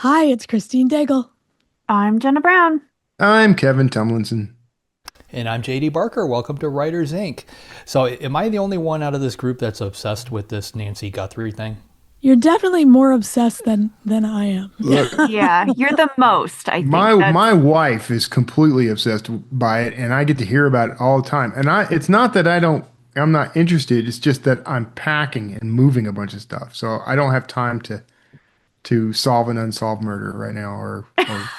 Hi, it's Christine Daigle. I'm Jena Brown. I'm Kevin Tumlinson. And I'm JD Barker. Welcome to Writers Inc. So, am I the only one out of this group that's obsessed with this Nancy Guthrie thing? You're definitely more obsessed than I am. Look, Yeah, you're the most, I think. my wife is completely obsessed by it, and I get to hear about it all the time. And it's not that I'm not interested. It's just that I'm packing and moving a bunch of stuff, so I don't have time to solve an unsolved murder right now or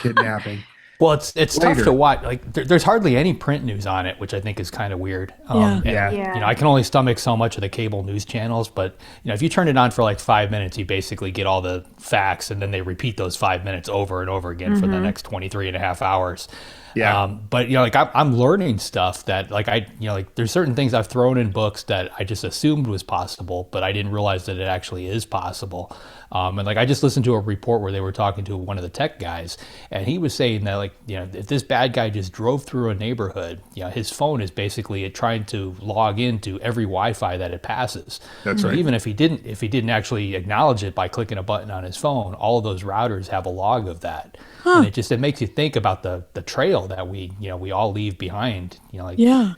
kidnapping. Well, it's tough Later. to watch. Like, there's hardly any print news on it, which I think is kind of weird. Yeah. And, Yeah. I can only stomach so much of the cable news channels, but if you turn it on for like 5 minutes, you basically get all the facts, and then they repeat those 5 minutes over and over again for the next 23 and a half hours. Yeah. But like I'm learning stuff that like there's certain things I've thrown in books that I just assumed was possible, but I didn't realize that it actually is possible. And like I just listened to a report where they were talking to one of the tech guys, and he was saying that if this bad guy just drove through a neighborhood, his phone is basically trying to log into every Wi-Fi that it passes. That's so right. even if he didn't actually acknowledge it by clicking a button on his phone, all of those routers have a log of that. And it makes you think about the trail that we all leave behind. Yeah.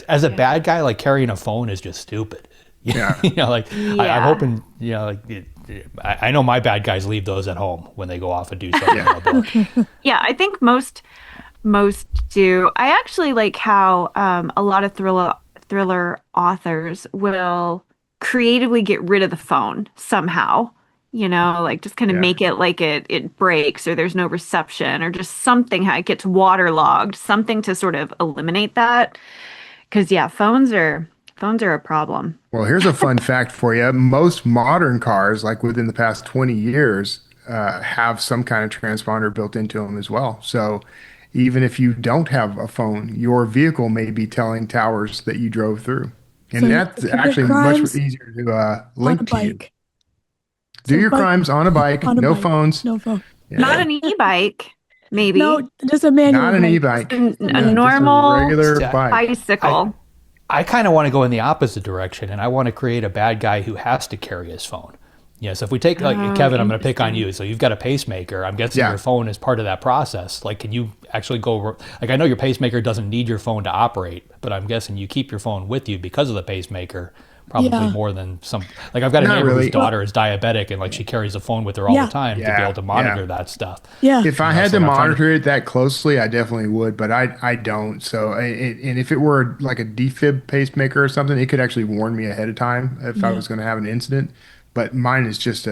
As a bad guy, like carrying a phone is just stupid. Yeah. I'm hoping I know my bad guys leave those at home when they go off and do something in a book. Yeah, I think most do. I actually like how a lot of thriller authors will creatively get rid of the phone somehow. Like just kind of Yeah. make it like it breaks or there's no reception or just something how it gets waterlogged, something to sort of eliminate that. Because yeah, phones are a problem. Well, here's a fun fact for you. Most modern cars, like within the past 20 years, have some kind of transponder built into them as well. So even if you don't have a phone, your vehicle may be telling towers that you drove through. And So you that's commit actually much crimes easier to on a link to you. bike. Do So your crimes on a bike, on a no bike, phones. no phone. Yeah. Not an e-bike, maybe. No, just a manual Not an bike. e-bike. A Yeah, just a normal regular Yeah. bike. bicycle. I kind of want to go in the opposite direction, and I want to create a bad guy who has to carry his phone. So if we take Kevin, I'm going to pick on you. So you've got a pacemaker. I'm guessing Yeah. your phone is part of that process. Like, can you actually go? Like, I know your pacemaker doesn't need your phone to operate, but I'm guessing you keep your phone with you because of the pacemaker. Probably Yeah. more than some. Like, I've got a Not neighbor really. whose daughter is diabetic, and like she carries a phone with her all Yeah. the time to be Yeah. able to monitor Yeah. that stuff. Yeah. If I had so to I'm trying to- monitor it that closely, I definitely would, but I don't. So, and if it were like a defib pacemaker or something, it could actually warn me ahead of time if I was going to have an incident. But mine is just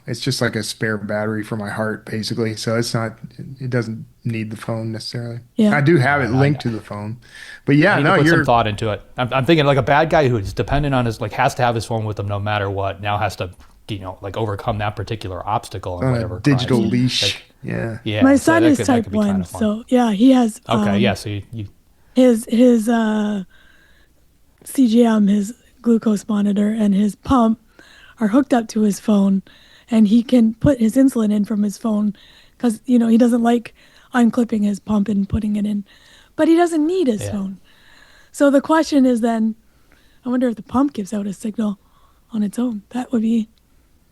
it's just like a spare battery for my heart, basically. So it doesn't need the phone necessarily. Yeah. I do have it linked to the phone, but I yeah, need no, to put you're some thought into it. I'm thinking like a bad guy who's dependent on his has to have his phone with him no matter what. Now has to overcome that particular obstacle and on a whatever digital crimes. leash. Yeah. Yeah, My so son that is could- that type could be kinda 1, fun. so yeah, he has Okay, yeah. So you his CGM, his glucose monitor, and his pump are hooked up to his phone, and he can put his insulin in from his phone because he doesn't like unclipping his pump and putting it in, but he doesn't need his Yeah. phone. So the question is then, I wonder if the pump gives out a signal on its own. That would be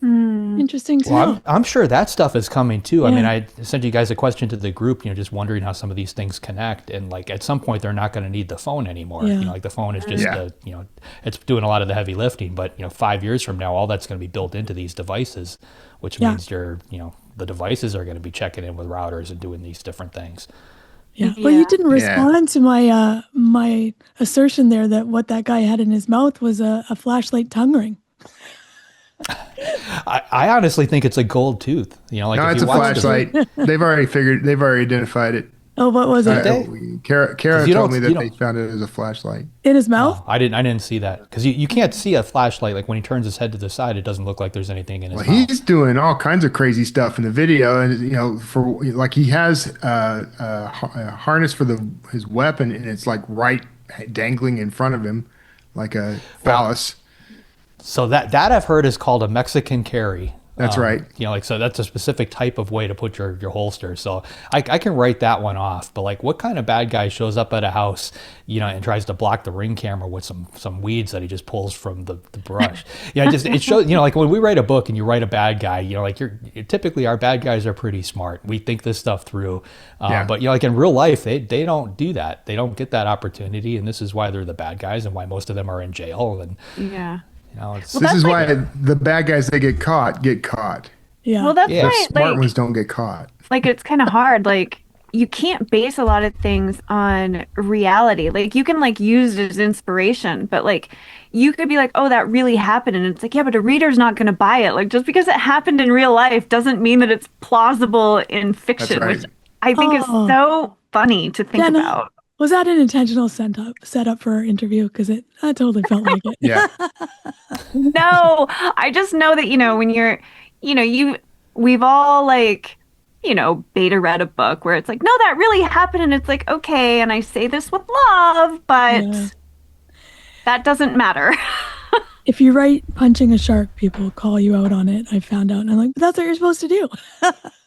interesting to Well, know. I'm sure that stuff is coming too. I Yeah. mean, I sent you guys a question to the group, just wondering how some of these things connect. And like at some point, they're not going to need the phone anymore. Yeah. Like the phone is just, Yeah. it's doing a lot of the heavy lifting. But 5 years from now, all that's going to be built into these devices, which Yeah. means the devices are going to be checking in with routers and doing these different things. Yeah. Well, you Yeah. didn't respond to my assertion there that what that guy had in his mouth was a flashlight tongue ring. I honestly think it's a gold tooth. Like No, if it's you a watch the- flashlight. They've already identified it. Oh, what was it? they? Kara you told don't- me you that don't- they found it as a flashlight. In his mouth? I didn't see that because you can't see a flashlight. Like when he turns his head to the side, it doesn't look like there's anything in his Well, mouth. he's doing all kinds of crazy stuff in the video, and for like he has a harness for his weapon, and it's like right dangling in front of him, like a phallus. So that I've heard is called a Mexican carry. That's right. You know, like, so that's a specific type of way to put your holster. So I can write that one off. But like, what kind of bad guy shows up at a house, you know, and tries to block the Ring camera with some weeds that he just pulls from the brush? Yeah, it shows, you know, like when we write a book and you write a bad guy, you know, like typically our bad guys are pretty smart. We think this stuff through. But you know, like in real life, they don't do that. They don't get that opportunity, and this is why they're the bad guys and why most of them are in jail. And Yeah. you know, This is why the bad guys that get caught. Yeah. Well, that's Yeah. why, Smart like, ones don't get caught. like it's kind of hard. Like you can't base a lot of things on reality. Like you can like use it as inspiration, but like you could be like, oh, that really happened. And it's like, yeah, but a reader's not going to buy it. Like just because it happened in real life doesn't mean that it's plausible in fiction, right. which I think is so funny to think Jenna, about. Was that an intentional setup for our interview? Because I totally felt like it. Yeah. No, I just know that, you know, when you're, you know, we've all like, you know, beta read a book where it's like, no, that really happened. And it's like, okay. And I say this with love, but Yeah. that doesn't matter. If you write punching a shark, people call you out on it. I found out, and I'm like, but that's what you're supposed to do.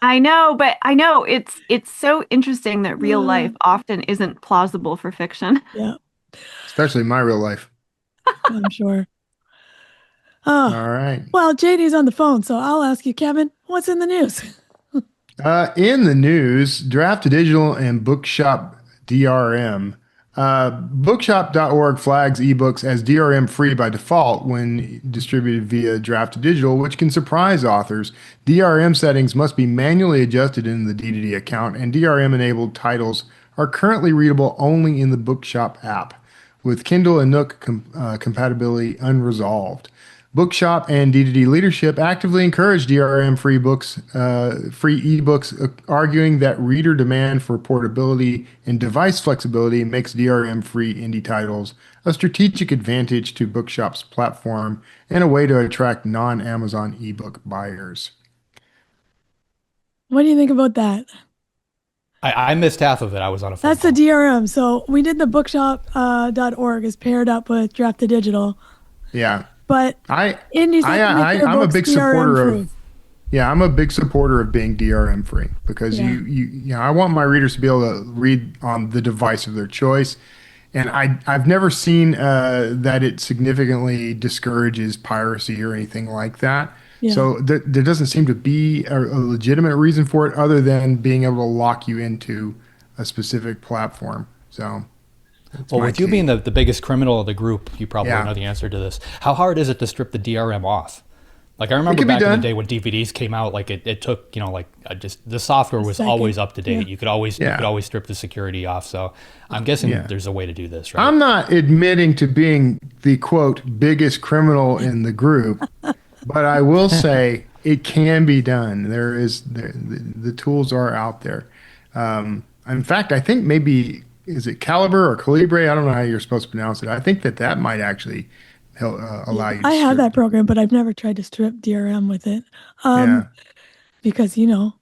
I know, but I know it's so interesting that real life often isn't plausible for fiction. Yeah, Especially my real life. I'm sure. Oh, All right. well, JD's on the phone, so I'll ask you, Kevin, what's in the news? In the news, Draft to Digital and Bookshop DRM. Bookshop.org flags ebooks as DRM free by default when distributed via Draft to Digital, which can surprise authors. DRM settings must be manually adjusted in the DDD account, and DRM enabled titles are currently readable only in the Bookshop app, with Kindle and Nook compatibility unresolved. Bookshop and DDD leadership actively encourage DRM-free free ebooks, arguing that reader demand for portability and device flexibility makes DRM-free indie titles a strategic advantage to Bookshop's platform and a way to attract non-Amazon ebook buyers. What do you think about that? I missed half of it. I was on a phone That's the call. DRM. So we did the bookshop.org is paired up with Draft to Digital, Yeah. but indies I'm a big supporter of. Yeah, I'm a big supporter of being DRM free because you know, I want my readers to be able to read on the device of their choice, and I've never seen that it significantly discourages piracy or anything like that. Yeah. So there doesn't seem to be a legitimate reason for it other than being able to lock you into a specific platform. So. Well, with you being the biggest criminal of the group, you probably Yeah. know the answer to this. How hard is it to strip the DRM off? Like I remember back in the day when DVDs came out, like it took, you know, like just the software was always up to date. Yeah. You could always strip the security off. So I'm guessing there's a way to do this, right? I'm not admitting to being the quote biggest criminal in the group, but I will say it can be done. The tools are out there. In fact, I think maybe is it Calibre or Calibre? I don't know how you're supposed to pronounce it. I think that might actually help, allow you to I have strip. that program, but I've never tried to strip DRM with it. Because, you know,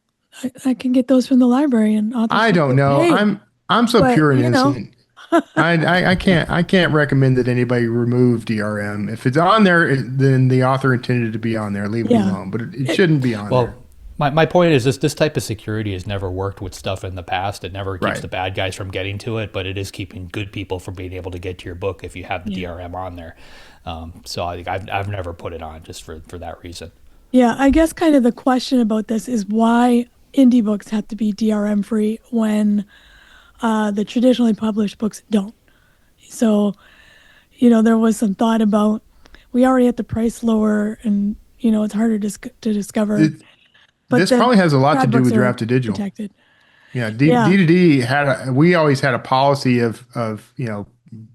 I can get those from the library and authors. I don't know. I'm so pure and innocent. I can't recommend that anybody remove DRM. If it's on there, then the author intended it to be on there. Leave it alone. But it shouldn't be on there. My point is this type of security has never worked with stuff in the past. It never keeps the bad guys from getting to it, but it is keeping good people from being able to get to your book if you have the DRM on there. So I think I've never put it on just for that reason. Yeah, I guess kind of the question about this is why indie books have to be DRM free when the traditionally published books don't. So, you know, there was some thought about we already have the price lower and, you know, it's harder to discover. But this probably has a lot to do with are Draft to Digital. Protected. Yeah, D2D we always had a policy of you know,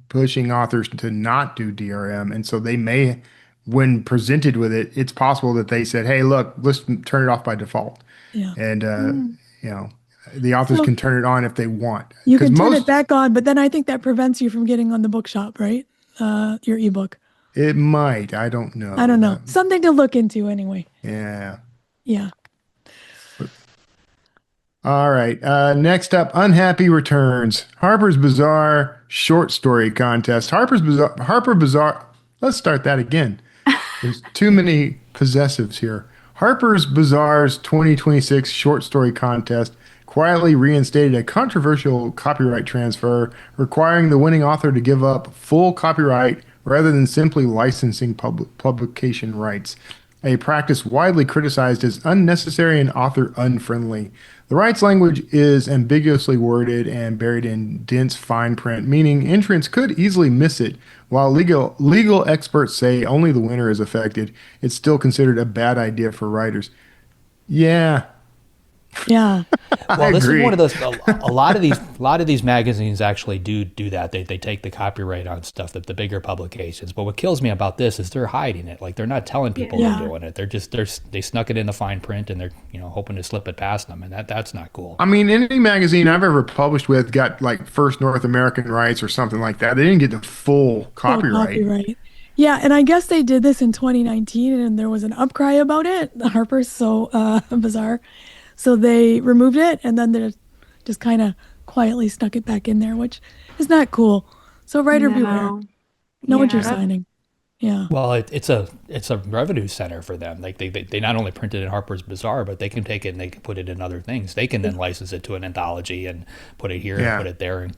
pushing authors to not do DRM, and so they may, when presented with it, it's possible that they said, "Hey, look, let's turn it off by default." Yeah. And you know, the authors can turn it on if they want. You can turn it back on, but then I think that prevents you from getting on the bookshop, right? Your ebook. It might. I don't know. I don't know. Something to look into anyway. Yeah. Yeah. All right. Next up, Unhappy Returns. Harper's Bazaar short story contest. Harper Bazaar. Let's start that again. There's too many possessives here. Harper's Bazaar's 2026 short story contest quietly reinstated a controversial copyright transfer requiring the winning author to give up full copyright rather than simply licensing publication rights, a practice widely criticized as unnecessary and author unfriendly. The rights language is ambiguously worded and buried in dense fine print, meaning entrants could easily miss it. While legal experts say only the winner is affected, it's still considered a bad idea for writers. Yeah. Yeah. Well, this agree. is one of those. A lot of these magazines actually do that. They take the copyright on stuff, the bigger publications. But what kills me about this is they're hiding it. Like they're not telling people Yeah. they're doing it. They snuck it in the fine print and they're hoping to slip it past them, and that's not cool. I mean, any magazine I've ever published with got like first North American rights or something like that. They didn't get the full copyright. Yeah, and I guess they did this in 2019, and there was an upcry about it. The Harper's so bizarre. So they removed it, and then they just kind of quietly snuck it back in there, which is not cool. So writer beware. Know what you're signing. Yeah. Well, it's a revenue center for them. Like they not only print it in Harper's Bazaar, but they can take it and they can put it in other things. They can then license it to an anthology and put it here and put it there, and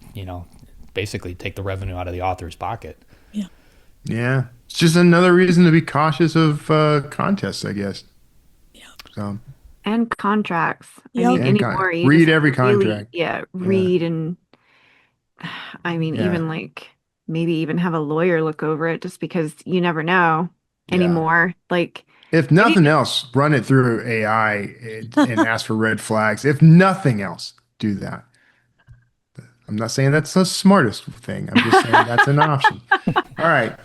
basically take the revenue out of the author's pocket. Yeah. Yeah. It's just another reason to be cautious of contests, I guess. Yeah. So. And contracts. Yep. I mean, And anymore. You read just every really- contract. read and I mean, even like maybe even have a lawyer look over it, just because you never know anymore. Like, if nothing else, run it through AI and ask for red flags. If nothing else, do that. I'm not saying that's the smartest thing. I'm just saying that's an option. All right.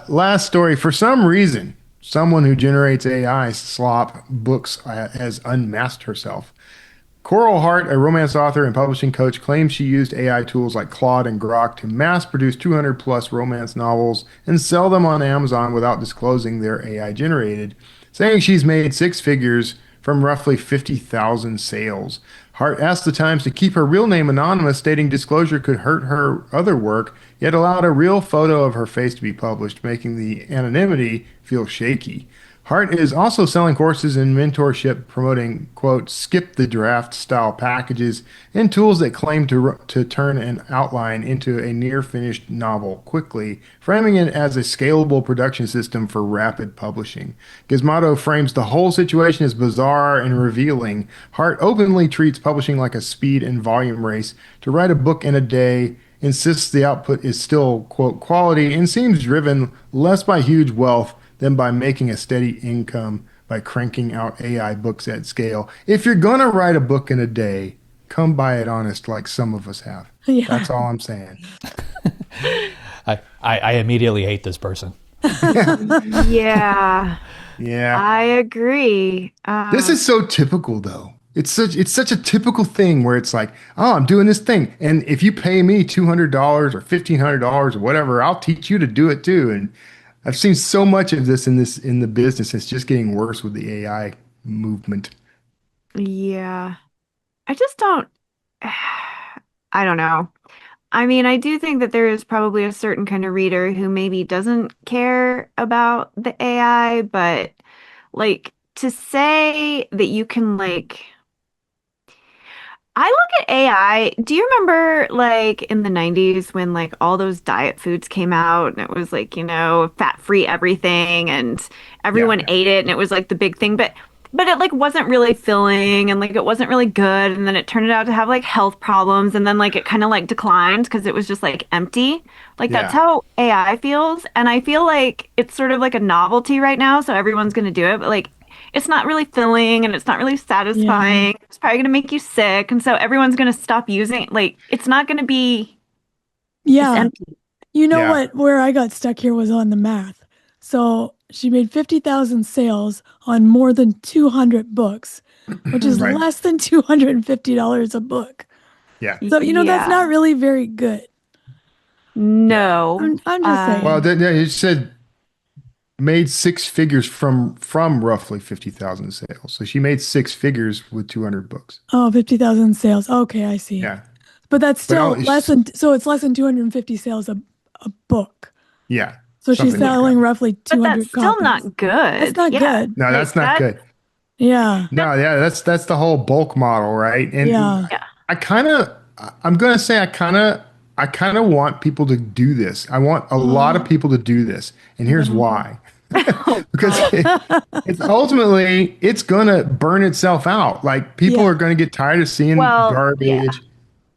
Last story. For some reason, someone who generates AI slop books has unmasked herself. Coral Hart, a romance author and publishing coach, claims she used AI tools like Claude and Grok to mass produce 200 plus romance novels and sell them on Amazon without disclosing they're AI generated, saying she's made six figures from roughly 50,000 sales. Hart asked the Times to keep her real name anonymous, stating disclosure could hurt her other work, yet allowed a real photo of her face to be published, making the anonymity feel shaky. Hart is also selling courses in mentorship promoting, quote, skip the draft style packages and tools that claim to turn an outline into a near finished novel quickly, framing it as a scalable production system for rapid publishing. Gizmodo frames the whole situation as bizarre and revealing. Hart openly treats publishing like a speed and volume race. To write a book in a day, insists the output is still, quote, quality, and seems driven less by huge wealth than by making a steady income by cranking out AI books at scale. If you're going to write a book in a day, come by it honest like some of us have. Yeah. That's all I'm saying. I immediately hate this person. yeah, Yeah. I agree. This is so typical, though. It's such a typical thing where it's like, oh, I'm doing this thing, and if you pay me $200 or $1,500 or whatever, I'll teach you to do it too. And I've seen so much of this in the business. It's just getting worse with the AI movement. Yeah. I just don't, I don't know. I mean, I do think that there is probably a certain kind of reader who maybe doesn't care about the AI, but like to say that you can like, I look at AI. Do you remember like in the 90s when like all those diet foods came out and it was like, fat-free everything and everyone ate it and it was like the big thing, but it like wasn't really filling and like it wasn't really good, and then it turned out to have like health problems, and then like it kind of like declined because it was just like empty. Like that's how AI feels, and I feel like it's sort of like a novelty right now, so everyone's going to do it, but like it's not really filling and it's not really satisfying. Yeah. It's probably going to make you sick. And so everyone's going to stop using it. Like, it's not going to be Yeah. empty. You know what? Where I got stuck here was on the math. So she made 50,000 sales on more than 200 books, which is Right. less than $250 a book. Yeah. So, that's not really very good. No. I'm just saying. Well, it said made six figures from roughly 50,000 sales. So she made six figures with 200 books. Oh, 50,000 sales. Okay, I see. Yeah. But that's still it's less than, so it's less than 250 sales a book. Yeah. So she's something like selling that. roughly But 200 that's still copies. not good. That's not good. No, that's not good. Yeah. No, yeah, that's the whole bulk model, right? And Yeah. Yeah. I'm gonna say I kind of want people to do this. I want a lot of people to do this, and here's why. Oh, Because God. it's ultimately it's gonna burn itself out. Like people Yeah. are gonna get tired of seeing Well, yeah. garbage,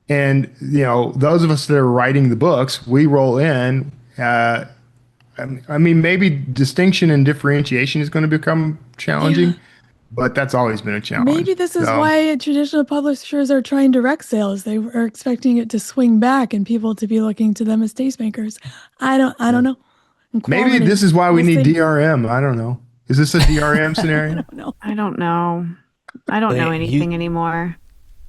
and those of us that are writing the books, we roll in. I mean, maybe distinction and differentiation is going to become Yeah. challenging, but that's always been a Maybe challenge. this is So why traditional publishers are trying direct sales. They are expecting it to swing back and people to be looking to them as tastemakers. I don't know. And maybe quality. this is why we We'll need see. DRM. I don't know. Is this a DRM I scenario? don't know. I don't know. I don't know anything anymore.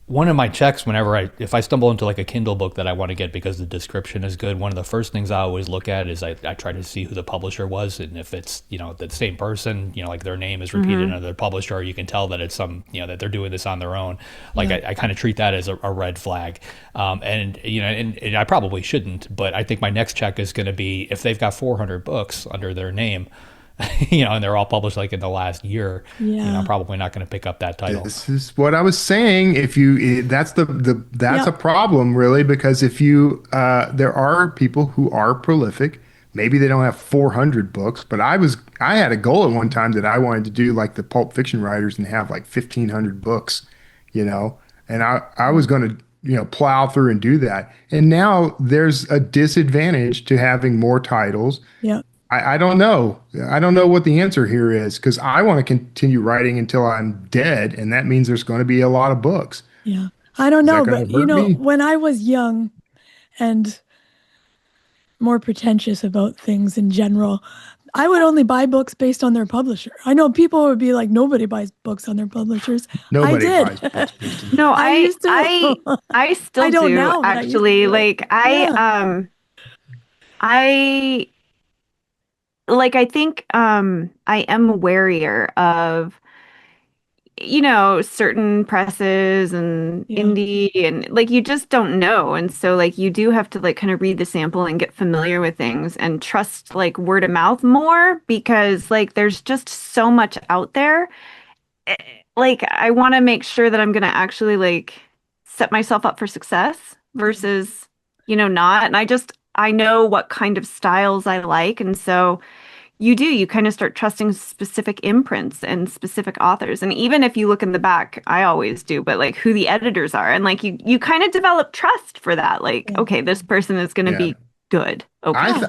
One of my checks whenever if I stumble into like a Kindle book that I want to get because the description is good, one of the first things I always look at is I try to see who the publisher was, and if it's the same person, like their name is repeated under their publisher, or you can tell that it's that they're doing this on their own. Like I kind of treat that as a red flag, and I probably shouldn't, but I think my next check is going to be if they've got 400 books under their name. And they're all published like in the last year. Yeah. I'm probably not going to pick up that title. This is what I was saying. That's Yep. a problem really, because if there are people who are prolific. Maybe they don't have 400 books, but I had a goal at one time that I wanted to do like the pulp fiction writers and have like 1,500 books, and I was going to plow through and do that. And now there's a disadvantage to having more titles. Yeah. I don't know. I don't know what the answer here is, because I want to continue writing until I'm dead, and that means there's going to be a lot of books. Yeah. I don't know, that gonna but hurt me? when I was young and more pretentious about things in general, I would only buy books based on their publisher. I know people would be like, nobody buys books on their publishers. Nobody I buys did. books based on No, I used to. I still I don't do now, but I used to actually. do it. Like Yeah. I think I am warier of certain presses and Yeah. indie, and like you just don't know, and so like you do have to like kind of read the sample and get familiar with things and trust like word of mouth more, because like there's just so much out there. Eh, like I want to make sure that I'm going to actually like set myself up for success versus not, and I know what kind of styles I like, and so you kind of start trusting specific imprints and specific authors. And even if you look in the back, I always do, but like who the editors are. And like you kind of develop trust for that. Like, okay, this person is going to Yeah. be good. Okay.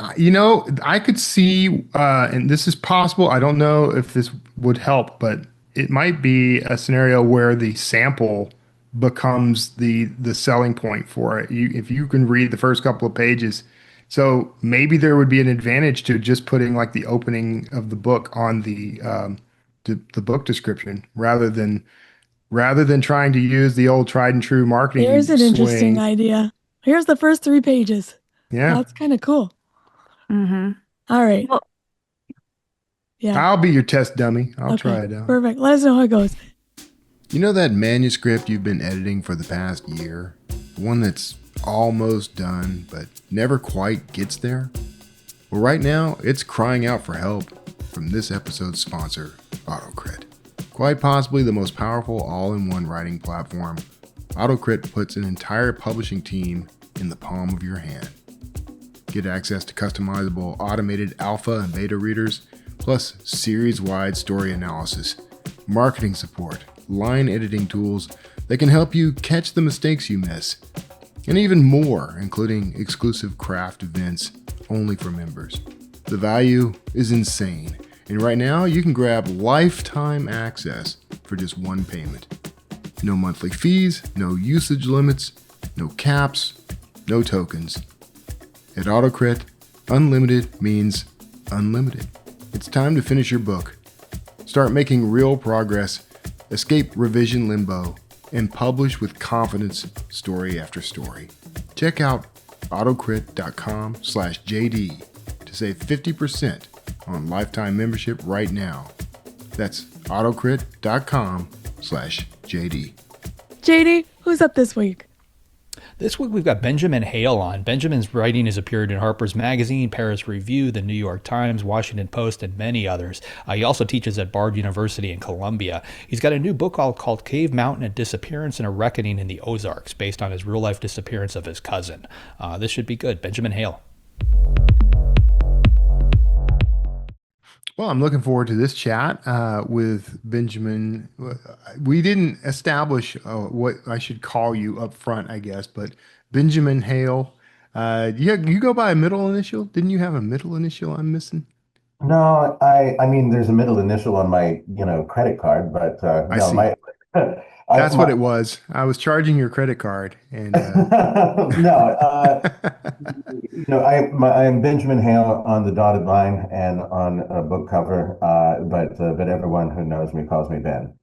I could see, and this is possible. I don't know if this would help, but it might be a scenario where the sample becomes the selling point for it. If you can read the first couple of pages, so maybe there would be an advantage to just putting like the opening of the book on the book description rather than trying to use the old tried and true marketing Here's an interesting swing. idea. Here's the first 3 pages. Yeah, That's kind of cool. Mm-hmm. All right. Well, Yeah. I'll be your test dummy. I'll Okay. try it out. Perfect. Let us know how it goes. You know that manuscript you've been editing for the past year? The one that's almost done, but never quite gets there? Well, right now, it's crying out for help from this episode's sponsor, AutoCrit. Quite possibly the most powerful all-in-one writing platform, AutoCrit puts an entire publishing team in the palm of your hand. Get access to customizable automated alpha and beta readers, plus series-wide story analysis, marketing support, line editing tools that can help you catch the mistakes you miss, and even more, including exclusive craft events only for members. The value is insane, and right now you can grab lifetime access for just one payment. No monthly fees, no usage limits, no caps, no tokens. At AutoCrit, unlimited means unlimited. It's time to finish your book. Start making real progress, escape revision limbo, and publish with confidence story after story. Check out autocrit.com/JD to save 50% on lifetime membership right now. That's autocrit.com/JD. JD, who's up this week? This week we've got Benjamin Hale on. Benjamin's writing has appeared in Harper's Magazine, Paris Review, the New York Times, Washington Post, and many others. He also teaches at Bard University in Columbia. He's got a new book called Cave Mountain: A Disappearance and a Reckoning in the Ozarks, based on his real-life disappearance of his cousin. This should be good. Benjamin Hale. Well, I'm looking forward to this chat with Benjamin. We didn't establish what I should call you up front, I guess, but Benjamin Hale. You go by a middle initial? Didn't you have a middle initial I'm missing? No, I mean, there's a middle initial on my, credit card, but I no, see. That's what my it was. I was charging your credit card, and no, I am Benjamin Hale on the dotted line and on a book cover, but everyone who knows me calls me Ben.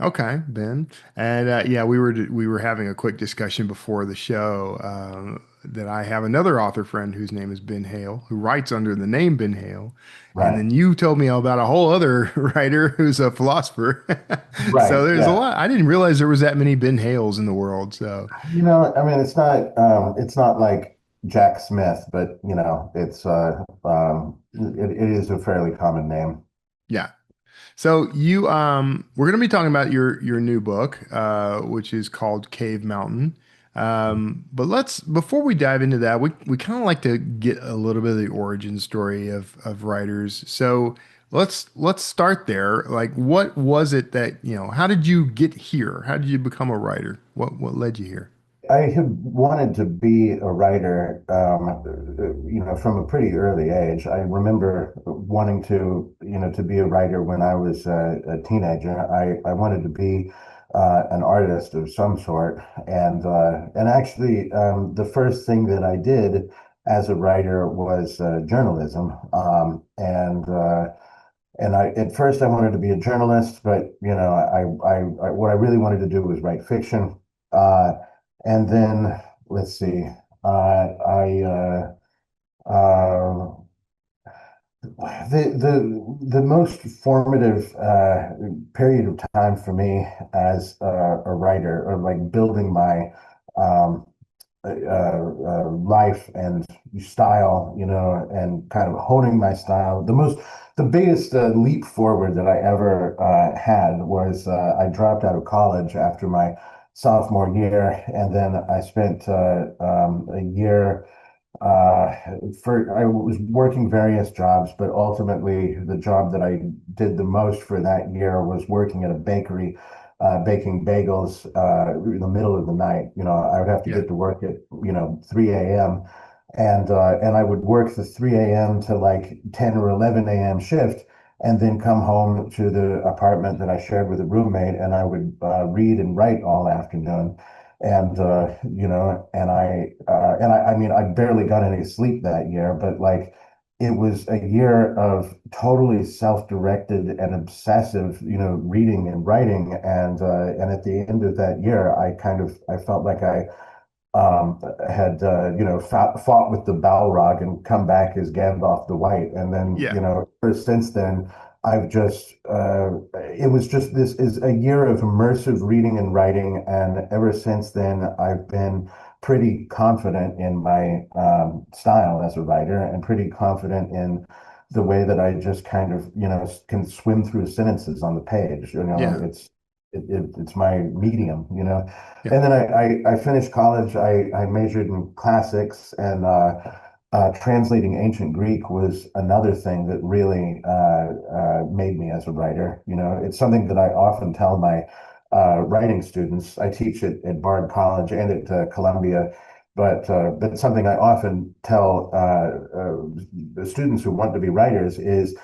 okay, Ben. And yeah, we were having a quick discussion before the show that I have another author friend whose name is Ben Hale, who writes under the name Ben Hale. And Right, then you told me about a whole other writer who's a philosopher. right, So there's a yeah. lot. I didn't realize there was that many Ben Hales in the world. So I mean, it's not like Jack Smith, but it is a fairly common name. yeah. So we're going to be talking about your new book, which is called Cave Mountain. But before we dive into that, we kind of like to get a little bit of the origin story of writers. So let's start there. Like, what was it that, how did you get here? How did you become a writer? What led you here? I had wanted to be a writer, from a pretty early age. I remember wanting to be a writer when I was a teenager. I wanted to be an artist of some sort, and actually, the first thing that I did as a writer was journalism, and at first I wanted to be a journalist, but what I really wanted to do was write fiction. Uh, and then let's see, I the most formative period of time for me as a writer, or like building my um, life and style, and kind of honing my style. The biggest leap forward that I ever had was I dropped out of college after my sophomore year, and then I spent a year uh, I was working various jobs, but ultimately the job that I did the most for that year was working at a bakery, baking bagels in the middle of the night. I would have to Yeah. get to work at 3 a.m. and I would work the 3 a.m. to like 10 or 11 a.m. shift, and then come home to the apartment that I shared with a roommate, and I would read and write all afternoon. I mean, I barely got any sleep that year, but like it was a year of totally self-directed and obsessive, reading and writing. And at the end of that year, I felt like I had fought with the Balrog and come back as Gandalf the White. And then, Yeah. ever since then, I've just it was just this is a year of immersive reading and writing, and ever since then, I've been pretty confident in my style as a writer, and pretty confident in the way that I just kind of can swim through sentences on the page. Yeah. It's my medium. Yeah. And then I finished college. I majored in classics, and translating ancient Greek was another thing that really made me as a writer. It's something that I often tell my writing students. I teach at Bard College and at Columbia, but something I often tell the students who want to be writers is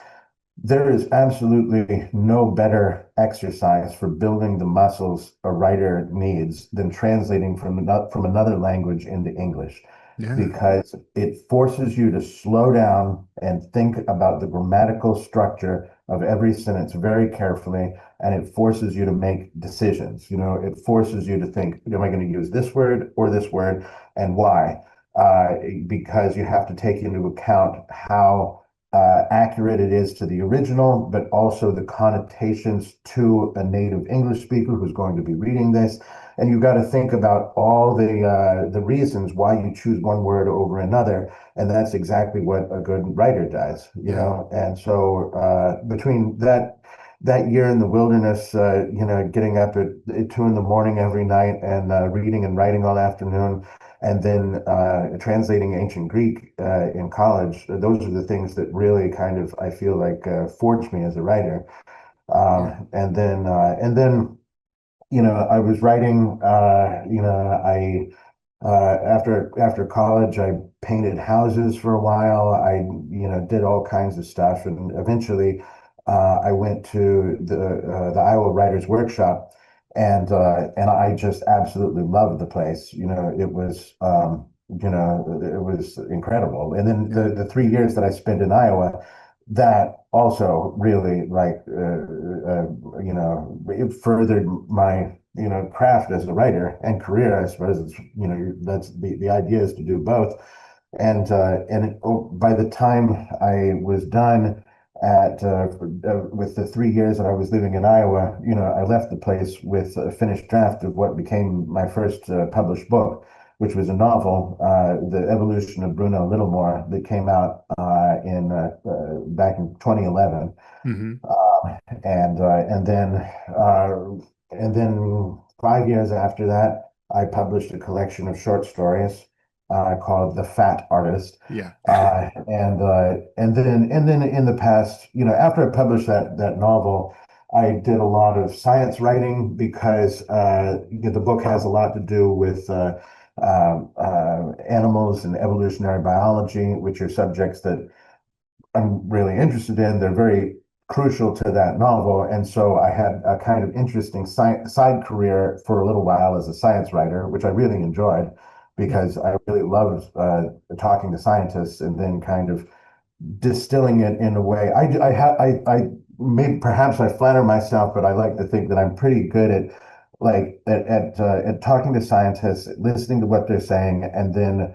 there is absolutely no better exercise for building the muscles a writer needs than translating from another language into English, Yeah. because it forces you to slow down and think about the grammatical structure of every sentence very carefully, and it forces you to make decisions. It forces you to think, am I going to use this word or this word, and why? Because you have to take into account how accurate it is to the original, but also the connotations to a native English speaker who's going to be reading this. And you've got to think about all the reasons why you choose one word over another, and that's exactly what a good writer does, you know. And so between that year in the wilderness, getting up at 2 in the morning every night and reading and writing all afternoon, and then translating ancient Greek in college, those are the things that really kind of, I feel like, forged me as a writer. And then, I was writing, after college, I painted houses for a while. I, did all kinds of stuff. And eventually I went to the Iowa Writers Workshop, and I just absolutely loved the place. It was incredible. And then the 3 years that I spent in Iowa, that also really it furthered my craft as a writer and career. I suppose that's the idea, is to do both. By the time I was done with the 3 years that I was living in Iowa, I left the place with a finished draft of what became my first published book, which was a novel, The Evolution of Bruno Littlemore, that came out back in 2011. Mm-hmm. And then 5 years after that, I published a collection of short stories called The Fat Artist. Yeah. And then in the past, after I published that novel, I did a lot of science writing, because the book has a lot to do with animals and evolutionary biology, which are subjects that I'm really interested in. They're very crucial to that novel. And so I had a kind of interesting side career for a little while as a science writer, which I really enjoyed, because I really loved talking to scientists and then kind of distilling it in a way. Maybe perhaps I flatter myself, but I like to think that I'm pretty good at talking to scientists, listening to what they're saying, and then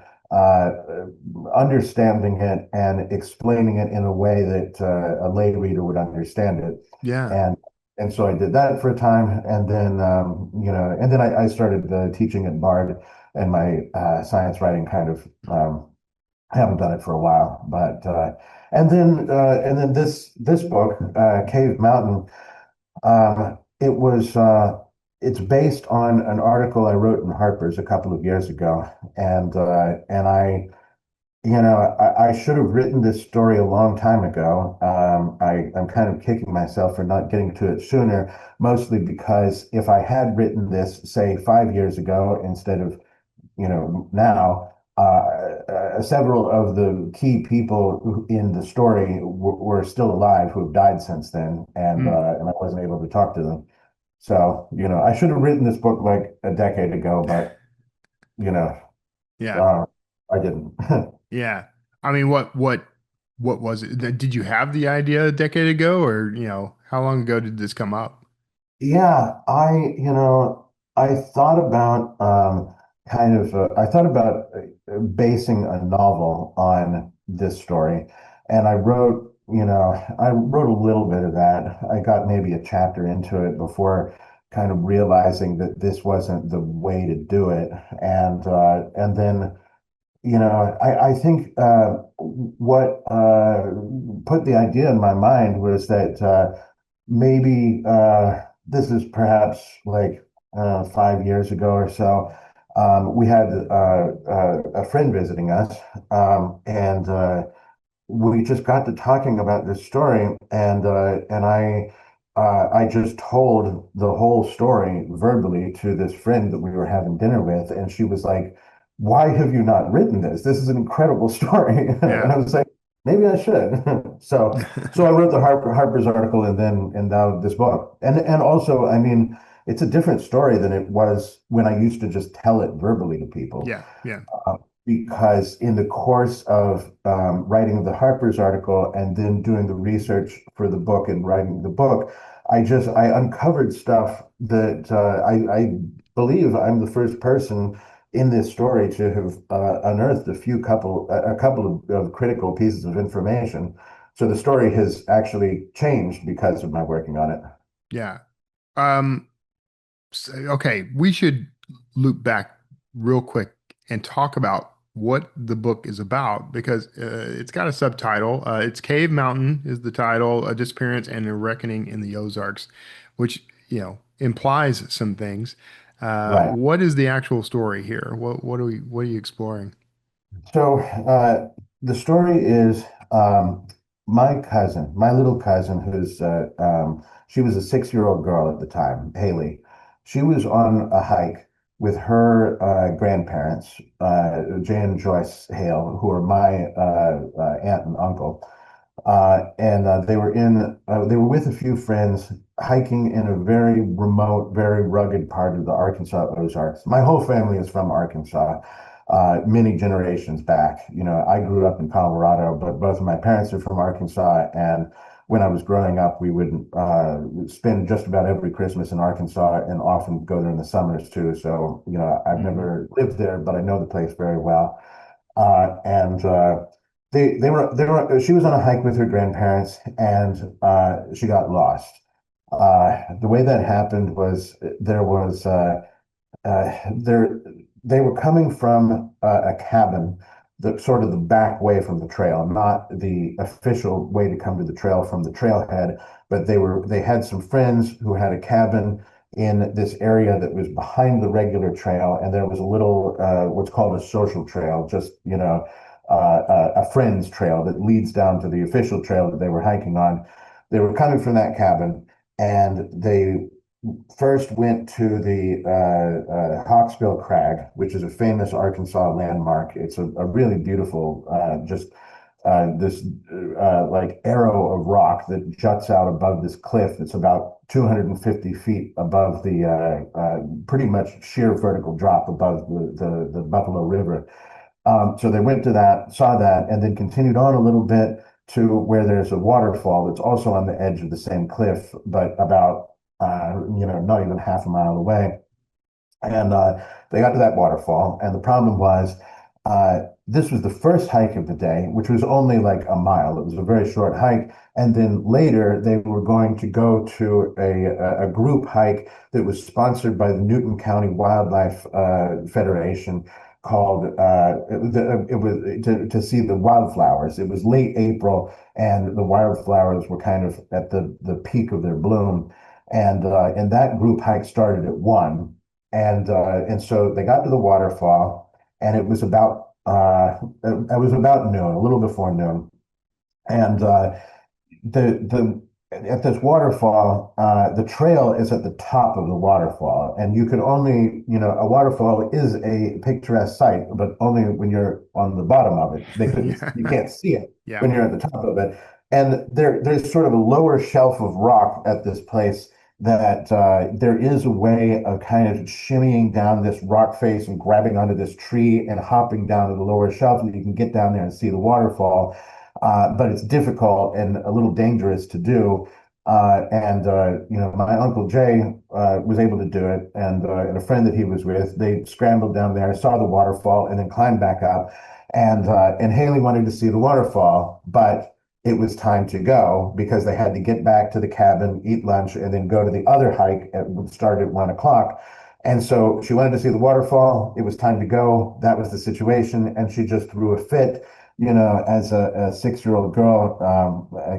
understanding it and explaining it in a way that a lay reader would understand it. Yeah. And so I did that for a time, and then I started teaching at Bard, and my science writing kind of I haven't done it for a while, but and then this book, Cave Mountain, it's based on an article I wrote in Harper's a couple of years ago, and I should have written this story a long time ago. I'm kind of kicking myself for not getting to it sooner, mostly because if I had written this, say, 5 years ago instead of now, several of the key people in the story were still alive, who have died since then, and I wasn't able to talk to them. So, I should have written this book like a decade ago, but, Yeah. I didn't. Yeah. I mean, what was it? Did you have the idea a decade ago, or, how long ago did this come up? Yeah, I thought about basing a novel on this story, and I wrote a little bit of that. I got maybe a chapter into it before kind of realizing that this wasn't the way to do it, and then I think what put the idea in my mind was that maybe this is perhaps like 5 years ago or so. We had a friend visiting us, and we just got to talking about this story, and I just told the whole story verbally to this friend that we were having dinner with, and she was like, "Why have you not written this? This is an incredible story." Yeah. And I was like, maybe I should. So I wrote the Harper's article, and now this book. And also, I mean, it's a different story than it was when I used to just tell it verbally to people. Yeah. Yeah. Because in the course of writing the Harper's article and then doing the research for the book and writing the book, I uncovered stuff that I believe I'm the first person in this story to have unearthed a couple of critical pieces of information. So the story has actually changed because of my working on it. Yeah. Okay, we should loop back real quick and talk about what the book is about because it's got a subtitle. It's Cave Mountain is the title, A Disappearance and a Reckoning in the Ozarks, which, implies some things. Right. What is the actual story here? What are you exploring? So the story is my cousin, my little cousin, she was a 6-year-old girl at the time, Haley. She was on a hike with her grandparents, Jane and Joyce Hale, who are my aunt and uncle. And they were with a few friends hiking in a very remote, very rugged part of the Arkansas Ozarks. My whole family is from Arkansas, many generations back. I grew up in Colorado, but both of my parents are from Arkansas. And when I was growing up, we would spend just about every Christmas in Arkansas and often go there in the summers too. So, I've never lived there, but I know the place very well. And she was on a hike with her grandparents and she got lost. The way that happened was they were coming from a cabin, the sort of the back way from the trail, not the official way to come to the trail from the trailhead, but they had some friends who had a cabin in this area that was behind the regular trail, and there was a little what's called a social trail, just a friend's trail that leads down to the official trail that they were hiking on. They were coming from that cabin, and they first went to the Hawksbill Crag, which is a famous Arkansas landmark. It's a really beautiful, this like arrow of rock that juts out above this cliff that's about 250 feet above the pretty much sheer vertical drop above the Buffalo River. So they went to that, saw that, and then continued on a little bit to where there's a waterfall that's also on the edge of the same cliff, but about not even half a mile away. And they got to that waterfall, and the problem was this was the first hike of the day, which was only like a mile. It was a very short hike. And then later they were going to go to a group hike that was sponsored by the Newton County Wildlife Federation called it was to see the wildflowers. It was late April, and the wildflowers were kind of at the peak of their bloom. And that group hike started at 1, and so they got to the waterfall, and it was about noon, a little before noon, and the at this waterfall, the trail is at the top of the waterfall, and you can only, a waterfall is a picturesque sight, but only when you're on the bottom of it. You can't see it when you're at the top of it. And there's sort of a lower shelf of rock at this place that there is a way of kind of shimmying down this rock face and grabbing onto this tree and hopping down to the lower shelf, and you can get down there and see the waterfall. But it's difficult and a little dangerous to do. My Uncle Jay was able to do it, and a friend that he was with, they scrambled down there, saw the waterfall, and then climbed back up. And Haley wanted to see the waterfall, but it was time to go because they had to get back to the cabin, eat lunch, and then go to the other hike that would start at 1 o'clock. And so she wanted to see the waterfall. It was time to go. That was the situation. And she just threw a fit, as a 6-year-old girl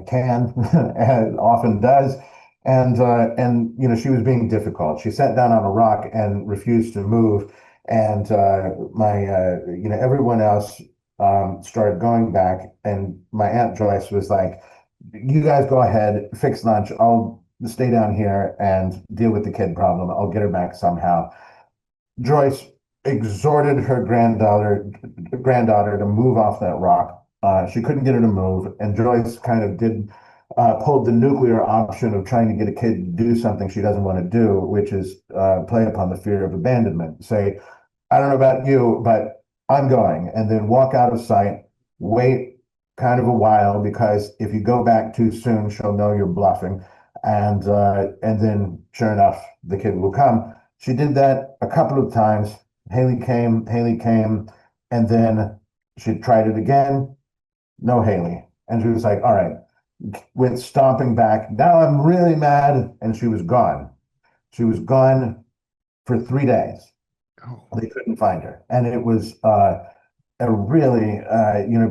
can and often does. And she was being difficult. She sat down on a rock and refused to move. And everyone else started going back, and my Aunt Joyce was like, "You guys go ahead, fix lunch. I'll stay down here and deal with the kid problem. I'll get her back somehow." Joyce exhorted her granddaughter to move off that rock. She couldn't get her to move, and Joyce kind of pulled the nuclear option of trying to get a kid to do something she doesn't want to do, which is play upon the fear of abandonment. Say, "I don't know about you, but I'm going," and then walk out of sight, wait kind of a while, because if you go back too soon, she'll know you're bluffing. And then sure enough, the kid will come. She did that a couple of times. Haley came, and then she tried it again. No Haley. And she was like, "All right, went stomping back. Now I'm really mad. And she was gone. She was gone for 3 days. Oh, They couldn't find her. And it was a really,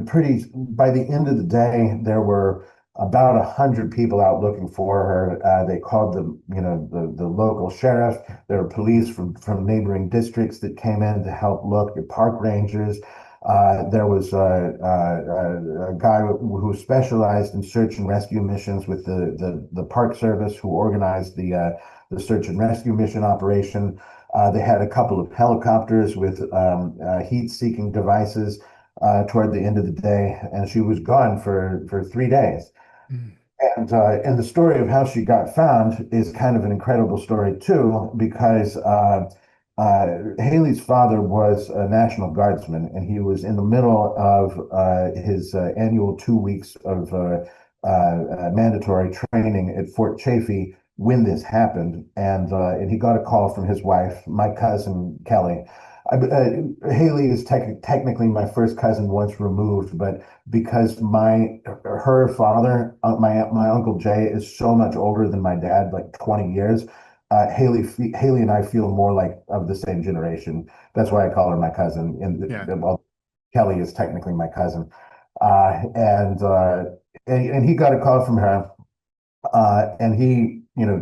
pretty, by the end of the day, there were about 100 people out looking for her. They called the local sheriff. There were police from neighboring districts that came in to help look, the park rangers. There was a guy who specialized in search and rescue missions with the Park Service, who organized the search and rescue mission operation. They had a couple of helicopters with heat-seeking devices toward the end of the day, and she was gone for 3 days. mm, And the story of how she got found is kind of an incredible story too, because Haley's father was a National Guardsman, and he was in the middle of his annual 2 weeks of mandatory training at Fort Chaffee when this happened, and he got a call from his wife, my cousin Kelly. Haley is technically my first cousin once removed, but because her father, my Uncle Jay, is so much older than my dad, like 20 years. Haley and I feel more like of the same generation. That's why I call her my cousin. yeah. Well, Kelly is technically my cousin, and he got a call from her, and he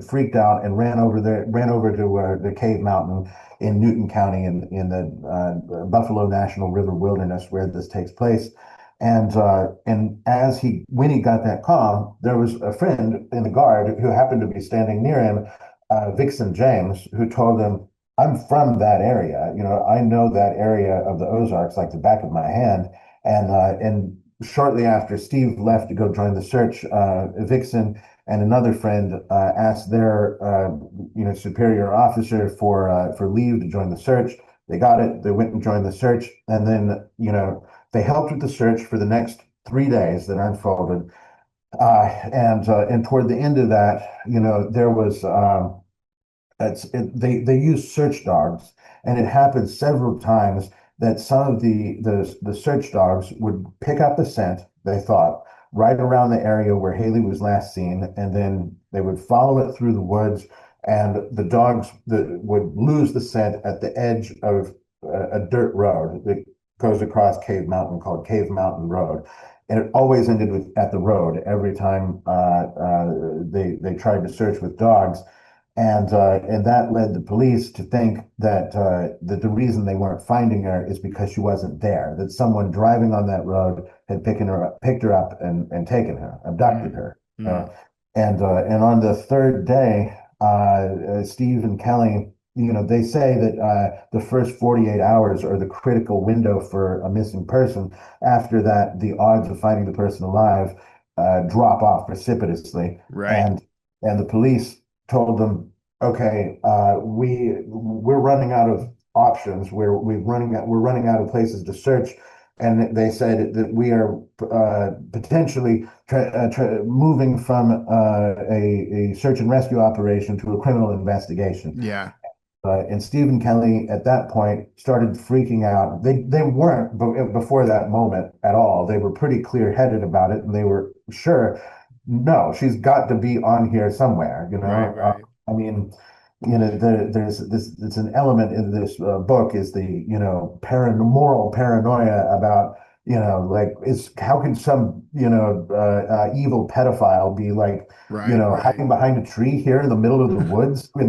freaked out and ran over to the Cave Mountain in Newton County in the Buffalo National River Wilderness where this takes place. And when he got that call, there was a friend in the guard who happened to be standing near him, Vixen James, who told him, "I'm from that area. I know that area of the Ozarks like the back of my hand." And shortly after Steve left to go join the search, Vixen and another friend asked their superior officer for leave to join the search. They got it. They went and joined the search, and then they helped with the search for the next 3 days that unfolded. And toward the end of that, there was they used search dogs, and it happened several times that some of the search dogs would pick up a scent, they thought, right around the area where Haley was last seen, and then they would follow it through the woods, and the dogs would lose the scent at the edge of a dirt road that goes across Cave Mountain called Cave Mountain Road. And it always ended at the road every time they tried to search with dogs. And that led the police to think that the reason they weren't finding her is because she wasn't there, that someone driving on that road had picked her up and taken her, abducted her. And on the third day, Steve and Kelly, they say that the first 48 hours are the critical window for a missing person. After that, the odds of finding the person alive drop off precipitously. Right. And the police told them, okay, we're running out of options. We're running out of places to search, and they said that we are potentially moving from a search and rescue operation to a criminal investigation. Yeah. And Stephen Kelly at that point started freaking out. They weren't before that moment at all. They were pretty clear-headed about it, and they were sure, no, she's got to be on here somewhere. Right. I mean, there's this. It's an element in this book is the moral paranoia about like how can some evil pedophile be like Right. hiding behind a tree here in the middle of the woods? We're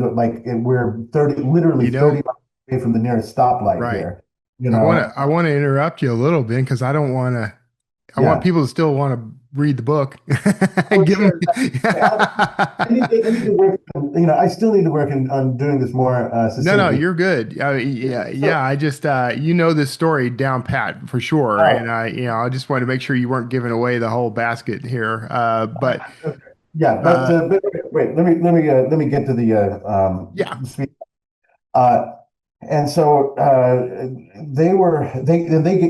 literally 30 miles away from the nearest stoplight Right. here. I want to interrupt you a little bit because I don't want to. I want people to still want to read the book. Give them. I need to work. I still need to work on doing this more succinctly. No, you're good. Yeah. I just this story down pat for sure, and I just wanted to make sure you weren't giving away the whole basket here. But yeah, but wait, let me get to the speech. And so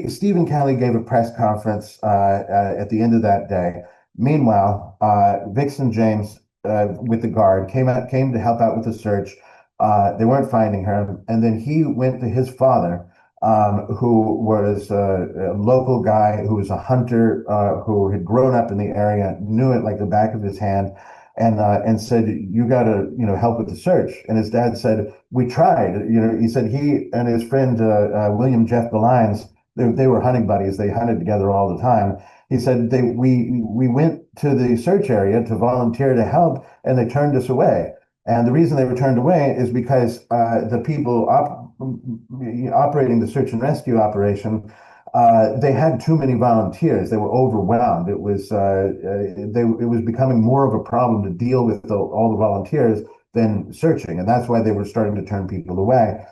Stephen Kelly gave a press conference at the end of that day. Meanwhile, Vixen James with the guard came to help out with the search. They weren't finding her, and then he went to his father, who was a local guy who was a hunter who had grown up in the area, knew it like the back of his hand, and said, "You got to, help with the search." And his dad said, "We tried." He said he and his friend William Jeff Belines, they were hunting buddies. They hunted together all the time. He said we went to the search area to volunteer to help, and they turned us away. And the reason they were turned away is because the people operating the search and rescue operation, they had too many volunteers. They were overwhelmed. It was becoming more of a problem to deal with all the volunteers than searching, and that's why they were starting to turn people away.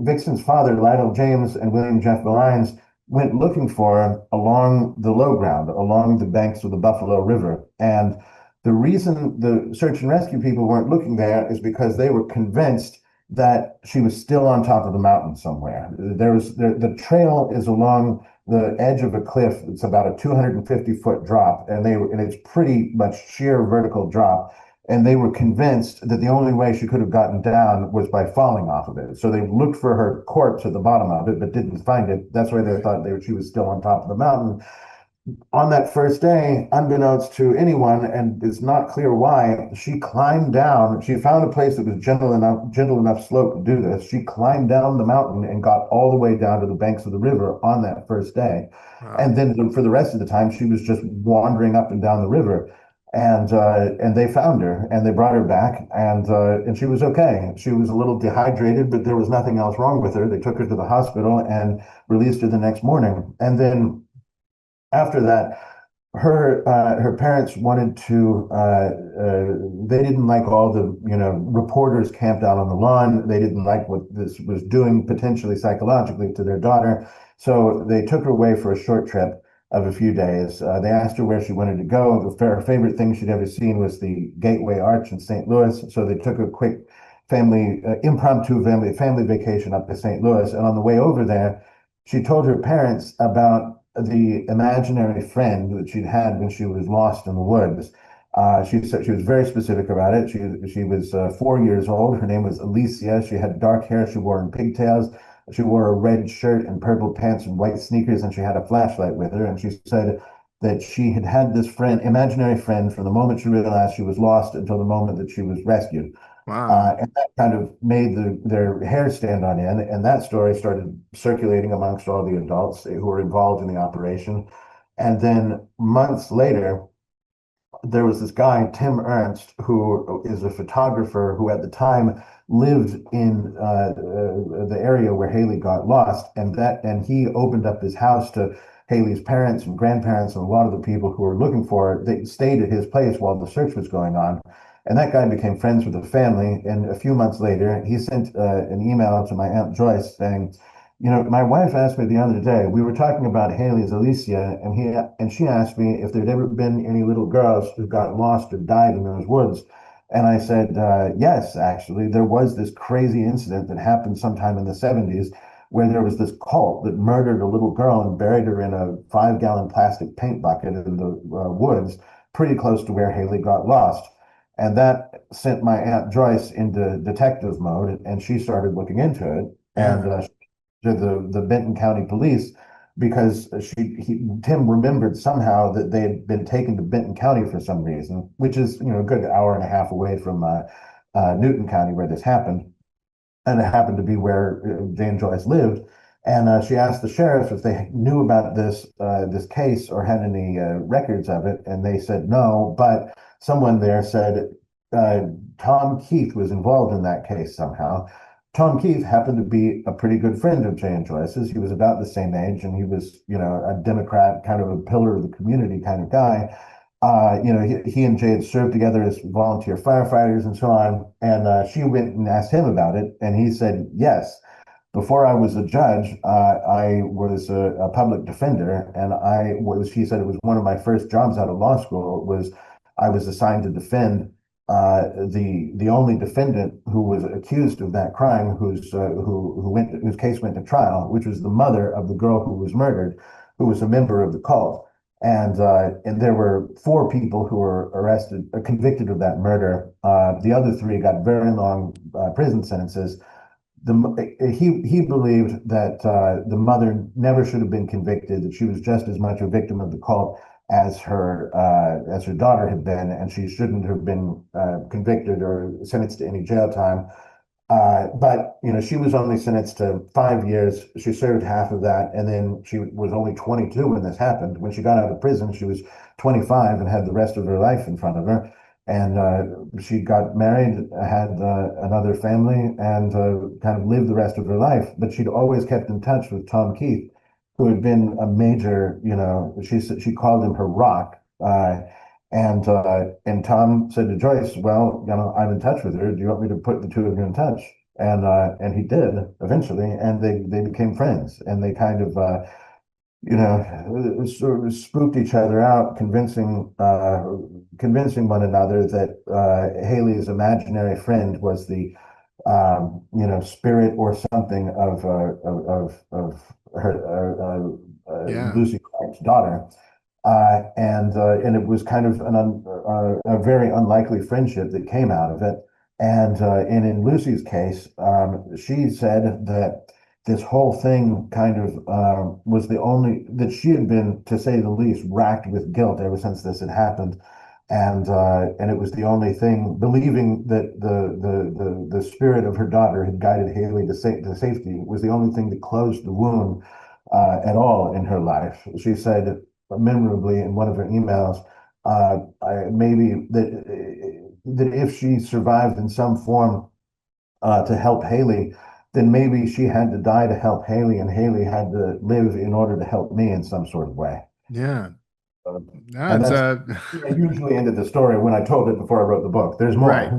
Vixen's father, Lionel James, and William Jeff Belines went looking for him along the low ground, along the banks of the Buffalo River. And the reason the search and rescue people weren't looking there is because they were convinced that she was still on top of the mountain somewhere. The trail is along the edge of a cliff. It's about a 250-foot drop, and it's pretty much sheer vertical drop. And they were convinced that the only way she could have gotten down was by falling off of it. So they looked for her corpse at the bottom of it, but didn't find it. That's why they thought she was still on top of the mountain. On that first day, unbeknownst to anyone, and it's not clear why, she climbed down. She found a place that was gentle enough slope to do this. She climbed down the mountain and got all the way down to the banks of the river on that first day. Wow. And then for the rest of the time, she was just wandering up and down the river. And they found her and they brought her back, and she was okay. She was a little dehydrated, but there was nothing else wrong with her. They took her to the hospital and released her the next morning. And then after that, her parents wanted to. They didn't like all the reporters camped out on the lawn. They didn't like what this was doing potentially psychologically to their daughter. So they took her away for a short trip of a few days. They asked her where she wanted to go. Her favorite thing she'd ever seen was the Gateway Arch in St. Louis. So they took a quick impromptu family vacation up to St. Louis. And on the way over there, she told her parents about the imaginary friend that she'd had when she was lost in the woods. She said she was very specific about it. She was 4 years old. Her name was Alicia. She had dark hair she wore in pigtails. She wore a red shirt and purple pants and white sneakers, and she had a flashlight with her. And she said that she had this imaginary friend, from the moment she realized she was lost until the moment that she was rescued. Wow. And that kind of made their hair stand on end. And that story started circulating amongst all the adults who were involved in the operation. And then months later, there was this guy, Tim Ernst, who is a photographer who at the time lived in the area where Haley got lost. And he opened up his house to Haley's parents and grandparents and a lot of the people who were looking for her. They stayed at his place while the search was going on. And that guy became friends with the family. And a few months later, he sent an email to my Aunt Joyce saying, my wife asked me the other day, we were talking about Haley's Alicia, and she asked me if there'd ever been any little girls who got lost or died in those woods. And I said, yes, actually, there was this crazy incident that happened sometime in the 70s where there was this cult that murdered a little girl and buried her in a 5-gallon plastic paint bucket in the woods, pretty close to where Haley got lost. And that sent my Aunt Joyce into detective mode, and she started looking into it. And to the Benton County Police, because Tim remembered somehow that they had been taken to Benton County for some reason, which is a good hour and a half away from Newton County where this happened, and it happened to be where Jane Joyce lived. And she asked the sheriff if they knew about this case or had any records of it, and they said no. But someone there said Tom Keith was involved in that case somehow. Tom Keith happened to be a pretty good friend of Jane Joyce's. He was about the same age, and he was, a Democrat, kind of a pillar of the community kind of guy. He and Jay had served together as volunteer firefighters and so on. And she went and asked him about it, and he said yes. Before I was a judge, I was a public defender, and he said it was one of my first jobs out of law school. I was assigned to defend the only defendant who was accused of that crime, whose case went to trial, which was the mother of the girl who was murdered, who was a member of the cult. And there were 4 people who were convicted of that murder. The other 3 got very long prison sentences. he believed that the mother never should have been convicted, that she was just as much a victim of the cult as her daughter had been, and she shouldn't have been convicted or sentenced to any jail time. But she was only sentenced to 5 years. She served half of that, and then she was only 22 when this happened. When she got out of prison, she was 25 and had the rest of her life in front of her. And she got married, had another family, and kind of lived the rest of her life. But she'd always kept in touch with Tom Keith, who had been a major, she called him her rock. And Tom said to Joyce, "Well, I'm in touch with her. Do you want me to put the two of you in touch?" And he did eventually, and they became friends, and they kind of sort of spooked each other out, convincing one another that Haley's imaginary friend was the spirit or something of her Lucy Clark's daughter. And it was kind of a very unlikely friendship that came out of it. And in Lucy's case, she said that this whole thing kind of was the only that she had been, to say the least, racked with guilt ever since this had happened. And it was the only thing, believing that the spirit of her daughter had guided Haley to safety, was the only thing that closed the wound at all in her life. She said memorably in one of her emails, maybe that if she survived in some form to help Haley, then maybe she had to die to help Haley, and Haley had to live in order to help me in some sort of way. Yeah. And that's usually ended the story when I told it before I wrote the book. There's more. Right.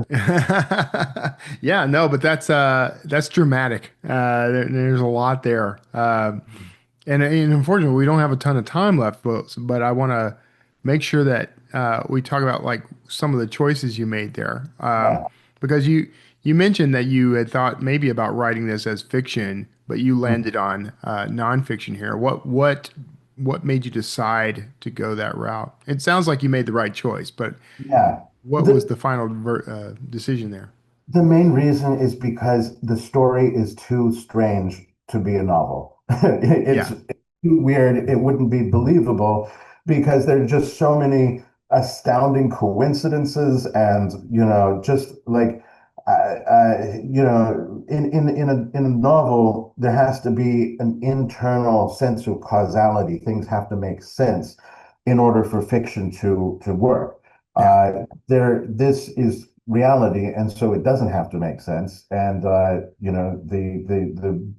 Yeah, no, but that's dramatic. There's a lot there. And unfortunately, we don't have a ton of time left, but I want to make sure that we talk about like some of the choices you made there. Because you mentioned that you had thought maybe about writing this as fiction, but you landed on nonfiction here. What made you decide to go that route? It sounds like you made the right choice, but what was the final decision there? The main reason is because the story is too strange to be a novel. It's too weird. It wouldn't be believable because there are just so many astounding coincidences, and just like in a novel, there has to be an internal sense of causality. Things have to make sense in order for fiction to work. This is reality, and so it doesn't have to make sense. And the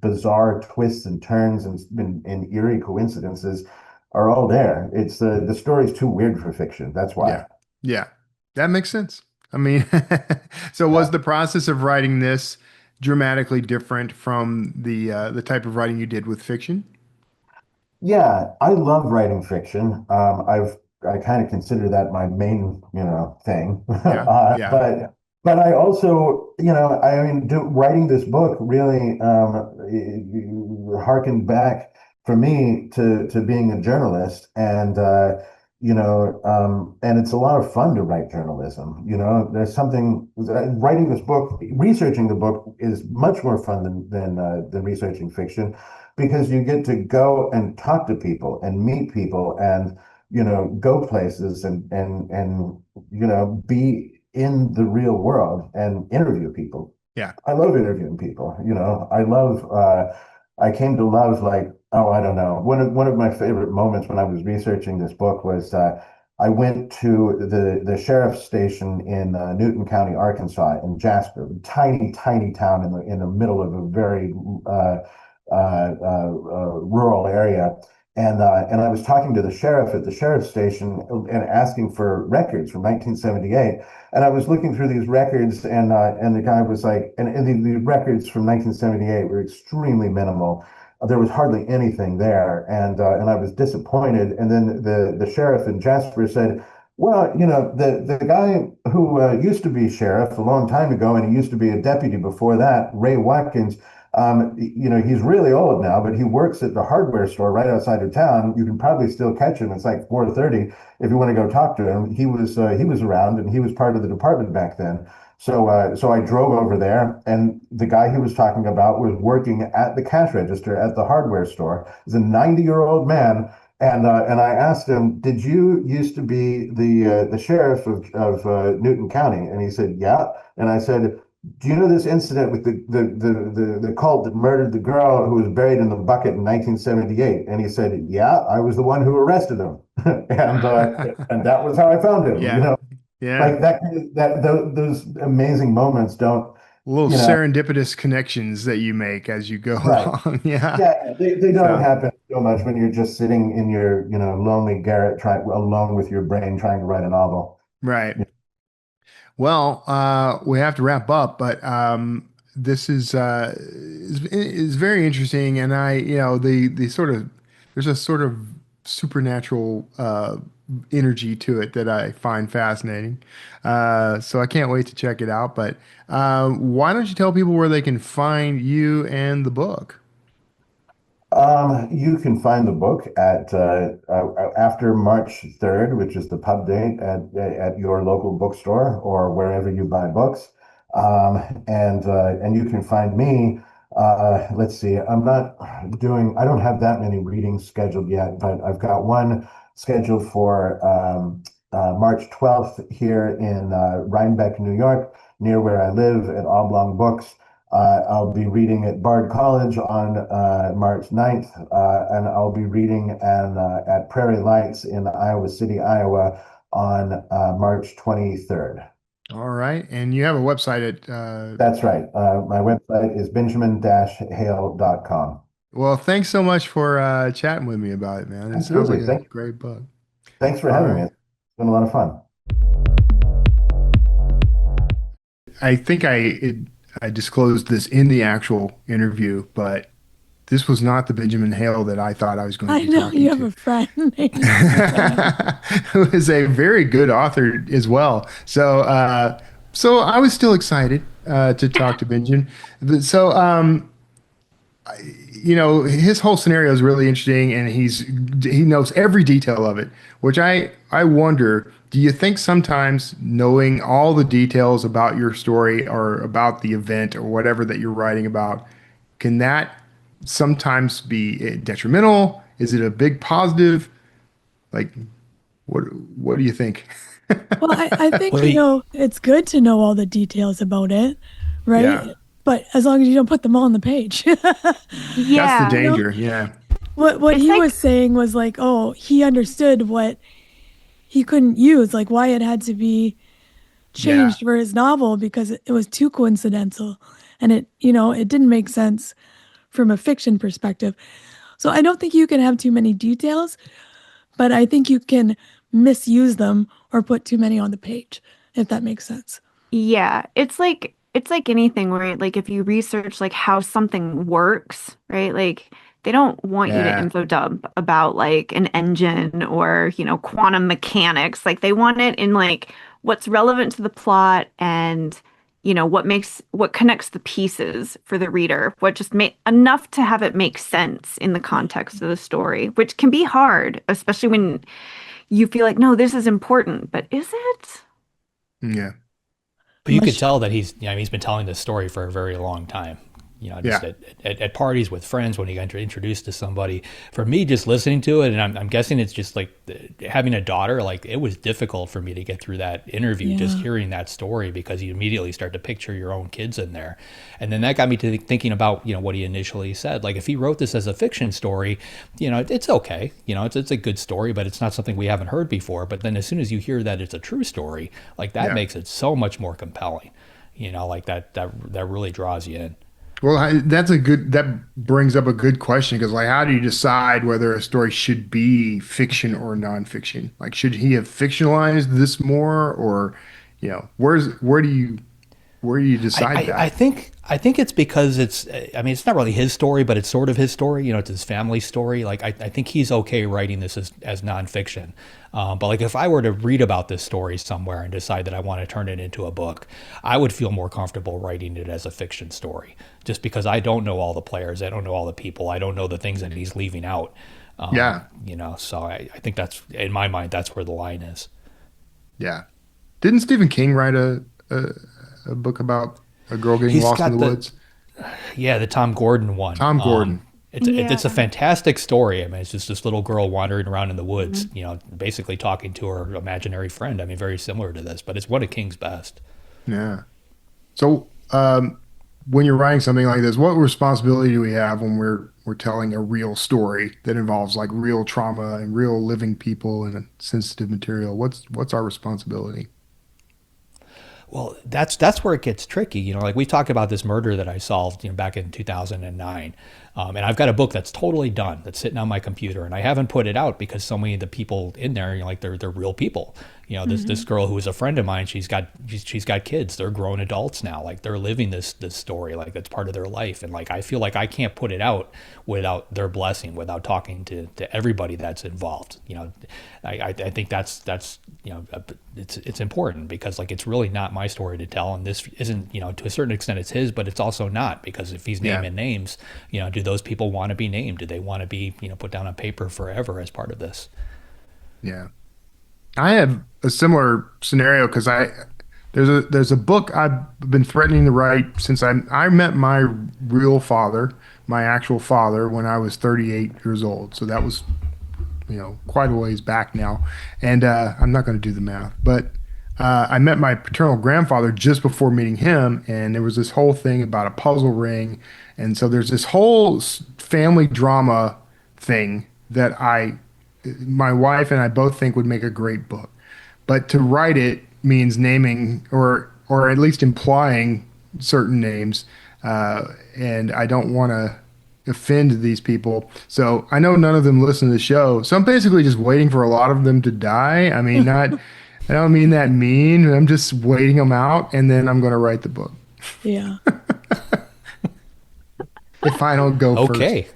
bizarre twists and turns and eerie coincidences are all there. It's the story's too weird for fiction. That's why. Yeah, that makes sense. I mean, so was the process of writing this dramatically different from the type of writing you did with fiction? Yeah, I love writing fiction. I kind of consider that my main, thing. But I also, writing this book really harkened back for me to being a journalist, and and it's a lot of fun to write journalism. There's something writing this book, researching the book is much more fun than researching fiction, because you get to go and talk to people and meet people and go places and be in the real world and interview people. Yeah. I love interviewing people. I came to love, like, I don't know. One of my favorite moments when I was researching this book was I went to the sheriff's station in Newton County, Arkansas, in Jasper, tiny town in the middle of a very rural area. And I was talking to the sheriff at the sheriff's station and asking for records from 1978. And I was looking through these records, and the guy was like, and the records from 1978 were extremely minimal. There was hardly anything there, and I was disappointed. And then the sheriff in Jasper said, "Well, the guy who used to be sheriff a long time ago, and he used to be a deputy before that, Ray Watkins." He's really old now, but he works at the hardware store right outside of town. You can probably still catch him. It's like 4:30 if you want to go talk to him. He was around, and he was part of the department back then. So I drove over there, and the guy he was talking about was working at the cash register at the hardware store. He's a 90-year-old man, and I asked him, "Did you used to be the sheriff of Newton County?" And he said, "Yeah." And I said, "Do you know this incident with the cult that murdered the girl who was buried in the bucket in 1978?" And he said, "Yeah, I was the one who arrested him." And that was how I found him. Yeah. Like Yeah. those amazing moments don't, Little you know, serendipitous connections that you make as you go right. along. Yeah. Yeah, they don't So, happen so much when you're just sitting in your, lonely garret trying alone with your brain trying to write a novel. right. Well, we have to wrap up, but this is very interesting, and the sort of there's a sort of supernatural energy to it that I find fascinating. So I can't wait to check it out. But why don't you tell people where they can find you and the book? You can find the book at after March 3rd, which is the pub date at your local bookstore or wherever you buy books. And you can find me. Let's see, I don't have that many readings scheduled yet, but I've got one scheduled for March 12th here in Rhinebeck, New York, near where I live at Oblong Books. I'll be reading at Bard College on March 9th, and I'll be reading at Prairie Lights in Iowa City, Iowa on March 23rd. All right, and you have a website at That's right. My website is benjamin-hale.com. well, thanks so much for chatting with me about it, man. It sounds like Absolutely. a great book. Thanks for All having me. right. It's been a lot of fun. I think I disclosed this in the actual interview, but this was not the Benjamin Hale that I thought I was going to I be know you talking have to. a friend named. Who is a very good author as well. So I was still excited to talk to Benjamin. So his whole scenario is really interesting, and he knows every detail of it, which I wonder, do you think sometimes knowing all the details about your story or about the event or whatever that you're writing about, can that sometimes be detrimental? Is it a big positive? Like, what do you think? Well, I think, Well, he, it's good to know all the details about it, Yeah, right? But as long as you don't put them all on the page. that's the Yeah. danger. Yeah, What It's he like, was saying was like, oh, he understood what he couldn't use, like why it had to be yeah, changed for his novel because it was too coincidental and it didn't make sense from a fiction perspective. So I don't think you can have too many details, but I think you can misuse them or put too many on the page, if that makes sense. yeah, it's like anything where like if you research like how something works, right? Like they don't want you to yeah, info dump about like an engine or, quantum mechanics. Like they want it in like what's relevant to the plot and what connects the pieces for the reader, what just make enough to have it make sense in the context of the story, which can be hard, especially when you feel like, no, this is important, but is it? yeah, But you could Unless tell that he's been telling this story for a very long time. Just yeah, at parties with friends when he got introduced to somebody. For me, just listening to it, and I'm guessing it's just like having a daughter. Like it was difficult for me to get through that interview, just Yeah. hearing that story because you immediately start to picture your own kids in there, and then that got me to thinking about what he initially said. Like if he wrote this as a fiction story, it's okay. It's a good story, but it's not something we haven't heard before. But then as soon as you hear that it's a true story, like that yeah. makes it so much more compelling. Like that really draws you in. Well, that brings up a good question because, like, how do you decide whether a story should be fiction or nonfiction? Like, should he have fictionalized this more, or, where do you decide I that? think it's because it's not really his story, but it's sort of his story. It's his family story. Like I think he's okay writing this as nonfiction. But like if I were to read about this story somewhere and decide that I want to turn it into a book, I would feel more comfortable writing it as a fiction story, just because I don't know all the players, I don't know all the people, I don't know the things that he's leaving out. Yeah, So I think that's in my mind that's where the line is. yeah. Didn't Stephen King write a a book about a girl getting He's lost in got the woods? the Tom Gordon one. Tom Gordon. It's a Yeah. fantastic story. I mean, it's just this little girl wandering around in the woods, Mhm. you know, basically talking to her imaginary friend. I mean, very similar to this, but it's one of King's best. Yeah. So, when you're writing something like this, what responsibility do we have when we're telling a real story that involves like real trauma and real living people and sensitive material? What's our responsibility? Well, that's where it gets tricky. You know, like we talked about this murder that I solved, you know, back in 2009, and I've got a book that's totally done, that's sitting on my computer, and I haven't put it out because so many of the people in there, you know, like they're real people. You know, this girl who was a friend of mine, she's got kids. They're grown adults now. Like they're living this story, like that's part of their life, and like I feel like I can't put it out without their blessing, without talking to everybody that's involved. You know, I think that's you know, it's important because like it's really not my story to tell, and this isn't, you know, to a certain extent it's his, but it's also not, because if he's Yeah. naming names, you know, do those people want to be named? Do they want to be, you know, put down on paper forever as part of this? Yeah. I have a similar scenario because there's a book I've been threatening to write since I met my real father, my actual father, when I was 38 years old. So that was, you know, quite a ways back now. And I'm not going to do the math, but I met my paternal grandfather just before meeting him, and there was this whole thing about a puzzle ring, and so there's this whole family drama thing that my wife and I both think would make a great book. But to write it means naming or at least implying certain names, and I don't want to offend these people. So I know none of them listen to the show. So I'm basically just waiting for a lot of them to die. I mean, not, I don't mean that mean. I'm just waiting them out, and then I'm going to write the book Yeah. if I don't go Okay.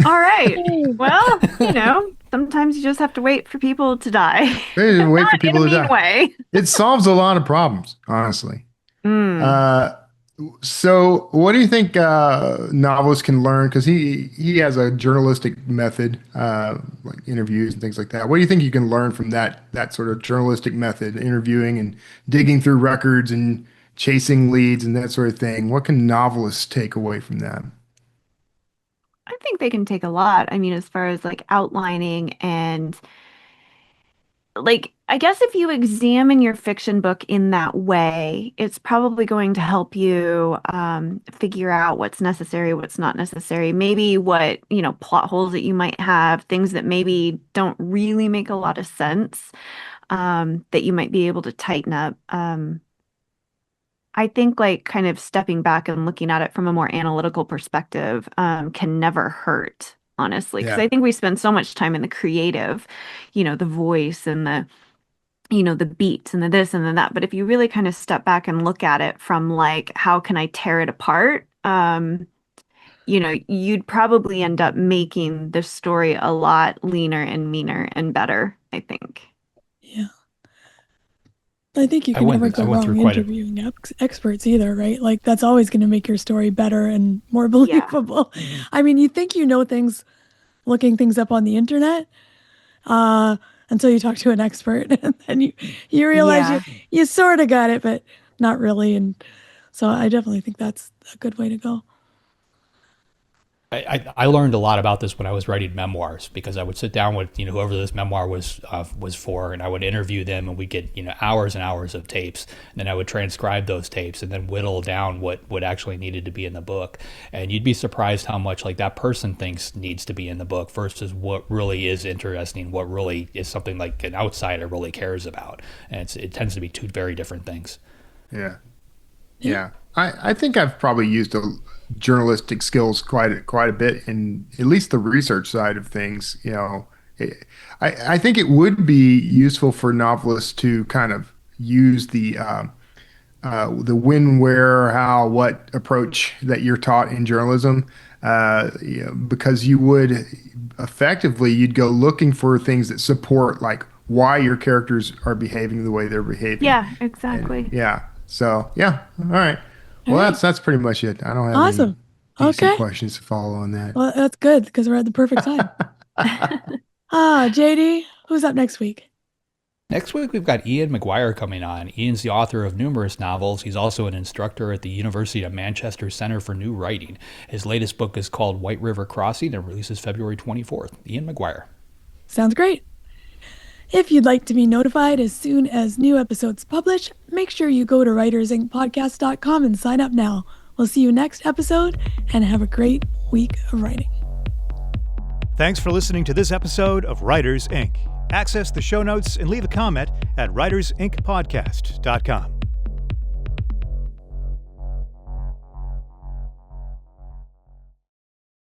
All right. Well, you know, sometimes you just have to wait for people to die. first. Wait for Not in people a to mean die. way. It solves a lot of problems, honestly. Mm. So what do you think novelists can learn? Because he has a journalistic method, like interviews and things like that. What do you think you can learn from that sort of journalistic method, interviewing and digging through records and chasing leads and that sort of thing? What can novelists take away from that? I think they can take a lot. I mean, as far as like outlining and like, I guess if you examine your fiction book in that way, it's probably going to help you figure out what's necessary, what's not necessary, maybe what, you know, plot holes that you might have, things that maybe don't really make a lot of sense, that you might be able to tighten up. I think like kind of stepping back and looking at it from a more analytical perspective can never hurt, honestly, because Yeah. I think we spend so much time in the creative, you know, the voice and the, you know, the beats and the this and the that. But if you really kind of step back and look at it from like, how can I tear it apart? You know, you'd probably end up making the story a lot leaner and meaner and better, I think. Yeah. I think you I can went never I go went wrong through quite a interviewing experts either, right? Like that's always going to make your story better and more Yeah. believable. I mean, you think you know things looking things up on the internet, uh, until you talk to an expert, and then you realize Yeah. you sort of got it, but not really. And so I definitely think that's a good way to go. I learned a lot about this when I was writing memoirs, because I would sit down with, you know, whoever this memoir was for, and I would interview them, and we get, you know, hours and hours of tapes, and then I would transcribe those tapes and then whittle down what actually needed to be in the book. And you'd be surprised how much like that person thinks needs to be in the book versus what really is interesting, what really is something like an outsider really cares about. And it tends to be two very different things. Yeah. Yeah. I think I've probably used journalistic skills quite a bit in at least the research side of things. You know, I think it would be useful for novelists to kind of use the when, where, how, what approach that you're taught in journalism, you know, because you would effectively you'd go looking for things that support like why your characters are behaving the way they're behaving. Yeah, And, exactly. yeah. So yeah. All right. Well, All right. that's pretty much it. I don't have Awesome. any decent Okay. questions to follow on that. Well, that's good because we're at the perfect time. JD, who's up next week? Next week, we've got Ian McGuire coming on. Ian's the author of numerous novels. He's also an instructor at the University of Manchester Center for New Writing. His latest book is called White River Crossing and releases February 24th. Ian McGuire. Sounds great. If you'd like to be notified as soon as new episodes publish, make sure you go to writersincpodcast.com and sign up now. We'll see you next episode, and have a great week of writing. Thanks for listening to this episode of Writers Inc. Access the show notes and leave a comment at writersincpodcast.com.